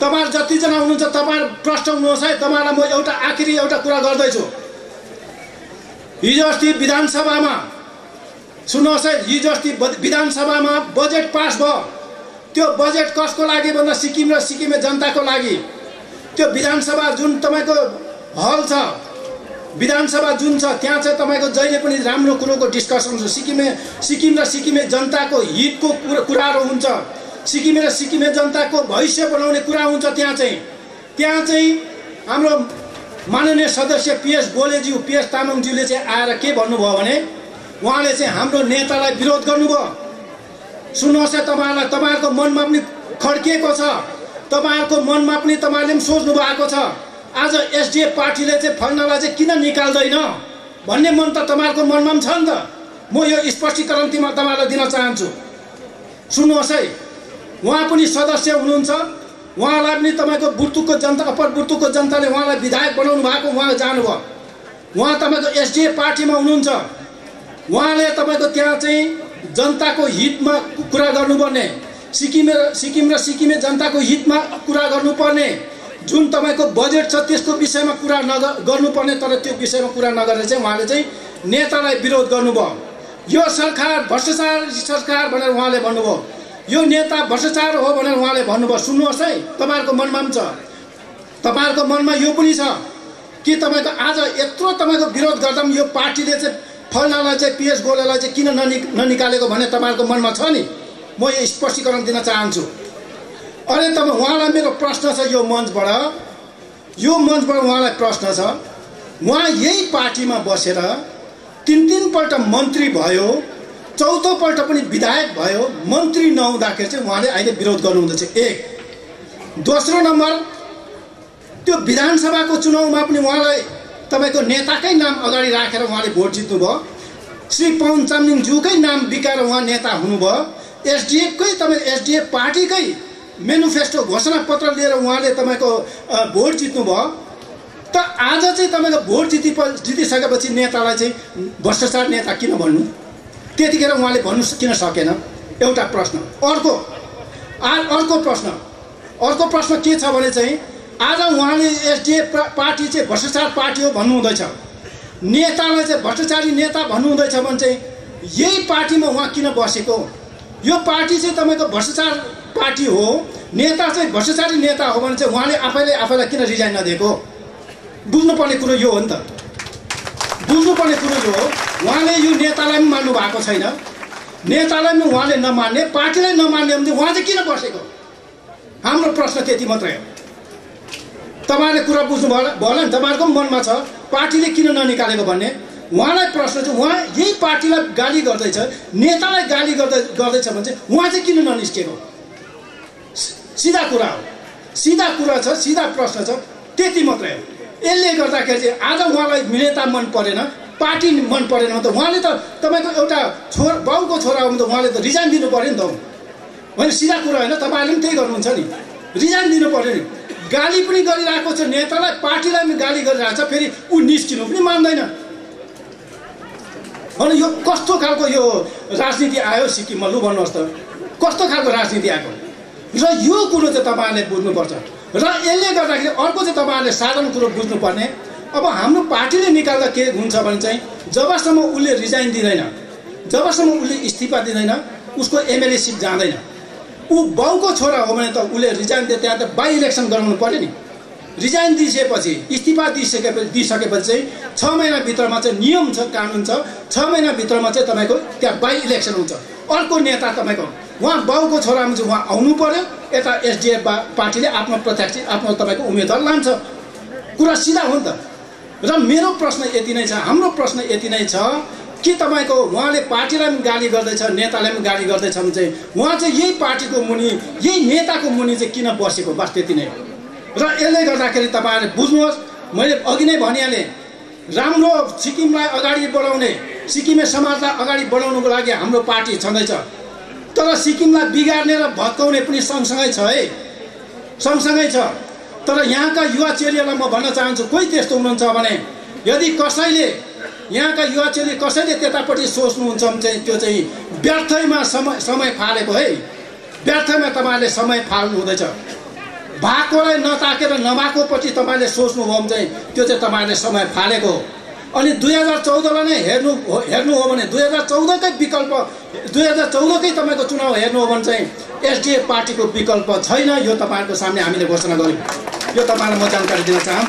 तपाईहरु जतिजना हुनुहुन्छ तपाईहरु प्रश्न हुनुहोस् है। तपाईहरुलाई म एउटा आखिरी एउटा कुरा गर्दैछु। हिजो अस्ति विधानसभामा सुन्नुहोस् है, हिजो अस्ति विधानसभामा बजेट पास भयो। त्यो बजेट कसको लागि भन्दा सिक्किम र सिक्किमे जनताको लागि। त्यो विधानसभा जुन तपाईको हल छ, विधानसभा जुन छ त्यहाँ चाहिँ तपाईको जहिले पनि राम्रो कुरोको डिस्कसन हुन्छ। सिक्किम र सिक्किमे जनताको हितको कुराहरू हुन्छ। सिक्किम र सिक्किमे जनताको भविष्य बनाउने कुरा हुन्छ। त्यहाँ चाहिँ हाम्रो माननीय सदस्य पीएस गोलेज्यू, पीएस तामाङज्यूले चाहिँ आएर के भन्नुभयो भने उहाँले चाहिँ हाम्रो नेतालाई विरोध गर्नुभयो। सुन्नुहोस् है, तपाईहरुको मनमा पनि खड्किएको छ, तपाईहरुको मनमा पनि तपाईहरुले पनि सोच्नु भएको छ आज एसडीएफ पार्टीले चाहिँ फल्नालाई चाहिँ किन निकाल्दैन भन्ने मन त तपाईहरुको मनमा पनि छ नि त। म यो स्पष्टीकरण तपाईहरुलाई दिन चाहन्छु। सुन्नुहोस् है, उहाँ पनि सदस्य हुनुहुन्छ। उहाँलाई पनि तपाईको बुर्तुकको जनता, अप्पर बुर्तुकको जनताले उहाँलाई विधायक बनाउनु भएको, उहाँ जानुभयो। उहाँ तपाईको एसडीएफ पार्टीमा हुनुहुन्छ। उहाँले तपाईको त्यहाँ चाहिँ जनताको हितमा कुरा गर्नुपर्ने, सिक्किम र सिक्किमे जनताको हितमा कुरा गर्नुपर्ने, जुन तपाईको बजेट छ त्यसको विषयमा कुरा गर्नुपर्ने, तर त्यो विषयमा कुरा नगरेर चाहिँ उहाँले चाहिँ नेतालाई विरोध गर्नुभयो। यो सरकार भ्रष्टाचार सरकार भनेर उहाँले भन्नुभयो। यो नेता भ्रष्टाचार हो भनेर उहाँले भन्नुभयो। सुन्नुहोस् है, तपाईहरुको मनमा पनि छ, तपाईहरुको मनमा यो पनि छ कि तपाईको आज यत्रो तपाईको विरोध गर्दा पनि यो पार्टीले चाहिँ फल्नालाई चाहिँ पीएस गोलेलाई चाहिँ किन ननिकालेको भन्ने तपाईहरुको मनमा छ नि। म यो स्पष्टीकरण दिन चाहन्छु। अरे उहाँलाई मेरो प्रश्न छ, यो मञ्चबाट उहाँलाई प्रश्न छ। उहाँ यही पार्टीमा बसेर 3 पल्ट मन्त्री भयो, 4थो पल्ट पनि विधायक भयो, मन्त्री नहुँदाखेरि चाहिँ उहाँले अहिले विरोध गर्नुहुँदैछ। एक। दोस्रो नम्बर, त्यो विधानसभाको चुनावमा पनि उहाँलाई तपाईको नेताकै नाम अगाडि राखेर उहाँले भोट जित्नुभयो। श्री पवन चामलिङज्यूकै नाम बिकाएर उहाँ नेता हुनुभयो। एसडीएफ पार्टीकै मेनिफेस्टो घोषणा पत्र लिएर उहाँले तपाईको भोट जित्नुभयो। त आज चाहिँ तपाईको भोट जितिसकेपछि नेतालाई चाहिँ भ्रष्टाचार नेता किन भन्नु? त्यतिखेर उहाँले भन्नु किन सकेन? एउटा प्रश्न। अर्को प्रश्न के छ भने चाहिँ आज उहाँले एसडीएफ पार्टी चाहिँ भ्रष्टाचार पार्टी हो भन्नुहुँदैछ, नेतालाई चाहिँ भ्रष्टाचारी नेता भन्नुहुँदैछ भने चाहिँ यही पार्टीमा उहाँ किन बसेको? यो पार्टी चाहिँ तपाईको भ्रष्टाचार पार्टी हो, नेता चाहिँ भ्रष्टाचारी नेता हो भने चाहिँ उहाँले आफैलाई किन रिजाइन नदिएको? बुझ्नुपर्ने कुरो यो हो नि त। बुझ्नुपर्ने कुरो यो हो। उहाँले यो नेतालाई पनि मान्नु भएको छैन, नेतालाई पनि उहाँले नमान्ने, पार्टीलाई नमान्ने भने उहाँ चाहिँ किन बसेको? हाम्रो प्रश्न त्यति मात्रै हो। तपाईहरुले कुरा बुझ्नु भयो नि, तपाईहरुको मनमा छ पार्टीले किन ननिकालेको भन्ने। उहाँलाई प्रश्न चाहिँ उहाँ यही पार्टीलाई गाली गर्दैछ, नेतालाई गाली गर्दैछ भने चाहिँ उहाँ चाहिँ किन ननिस्केको? सिधा कुरा हो, सिधा कुरा छ, सिधा प्रश्न छ, त्यति मात्रै हो। यसले गर्दाखेरि चाहिँ आज उहाँलाई नेता मन परेन, पार्टी मन परेन भने त उहाँले त तपाईको एउटा बाउको छोरा हो भने त उहाँले त रिजाइन दिनु पर्यो नि त। होइन, सिधा कुरा होइन, तपाईहरुले पनि त्यही गर्नुहुन्छ नि, रिजाइन दिनु पर्यो नि। गाली पनि गरिरहेको छ नेतालाई, पार्टीलाई पनि गाली गरिरहेको छ, फेरि ऊ निस्किनु पनि मान्दैन। अनि यो कस्तो खालको यो राजनीति आयो सिक्किममा? लु भन्नुहोस् त, कस्तो खालको राजनीति आएको? र यो कुरो चाहिँ तपाईहरुले बुझ्नुपर्छ। र यसले गर्दाखेरि अर्को चाहिँ तपाईहरुले साधारण कुरो बुझ्नुपर्ने, अब हाम्रो पार्टीले निकाल्दा के हुन्छ भने चाहिँ जबसम्म उसले रिजाइन दिँदैन, जबसम्म उसले इस्तिफा दिँदैन, उसको एमएलएसिप जाँदैन। ऊ बाउको छोरा हो भने त उसले रिजाइन दिए त्यहाँ त बाई इलेक्सन गराउनु पर्यो नि। रिजाइन दिइसकेपछि, इस्तिफा दिइसकेपछि चाहिँ 6 महिनाभित्रमा चाहिँ नियम छ, कानुन छ, 6 महिनाभित्रमा चाहिँ तपाईको त्यहाँ बाई इलेक्सन हुन्छ। अर्को नेता तपाईको उहाँ बाउको छोरामा चाहिँ उहाँ आउनु पर्यो, यता एसडीएफ पार्टीले आफ्नो प्रत्याशी, आफ्नो तपाईको उम्मेदवार लान्छ। कुरा सिधा हो नि त। र मेरो प्रश्न यति नै छ, हाम्रो प्रश्न यति नै छ कि तपाईको उहाँले पार्टीलाई पनि गाली गर्दैछ, नेतालाई पनि गाली गर्दैछ भने चाहिँ उहाँ चाहिँ यही पार्टीको मुनि, यही नेताको मुनि चाहिँ किन बसेको? बस त्यति नै हो। र यसले गर्दाखेरि तपाईहरुले बुझ्नुहोस्, मैले अघि नै भनिहालेँ, राम्रो सिक्किमलाई अगाडि बढाउने, सिक्किमे समाजलाई अगाडि बढाउनुको लागि हाम्रो पार्टी छँदैछ। तर सिक्किमलाई बिगार्ने र भत्काउने पनि सँगसँगै छ है, सँगसँगै छ। तर यहाँका युवा चेलीहरूलाई म भन्न चाहन्छु, कोही त्यस्तो हुनुहुन्छ भने यदि कसैले यहाँका युवा चेली कसैले त्यतापट्टि सोच्नुहुन्छ भने चाहिँ त्यो चाहिँ व्यर्थैमा समय फालेको है, व्यर्थैमा तपाईहरुले समय फाल्नु हुँदैछ। भएकोलाई नताकेर नभएकोपट्टि तपाईँले सोच्नुभयो भने चाहिँ त्यो चाहिँ तपाईँले समय फालेको हो। अनि 2014लाई नै हेर्नु हो भने 2014कै विकल्प 2014कै तपाईँको चुनाव हेर्नु हो भने चाहिँ एसडिएफ पार्टीको विकल्प छैन। यो तपाईँहरूको सामने हामीले घोषणा गर्यौँ। यो तपाईँलाई म जानकारी दिन चाहन्छु।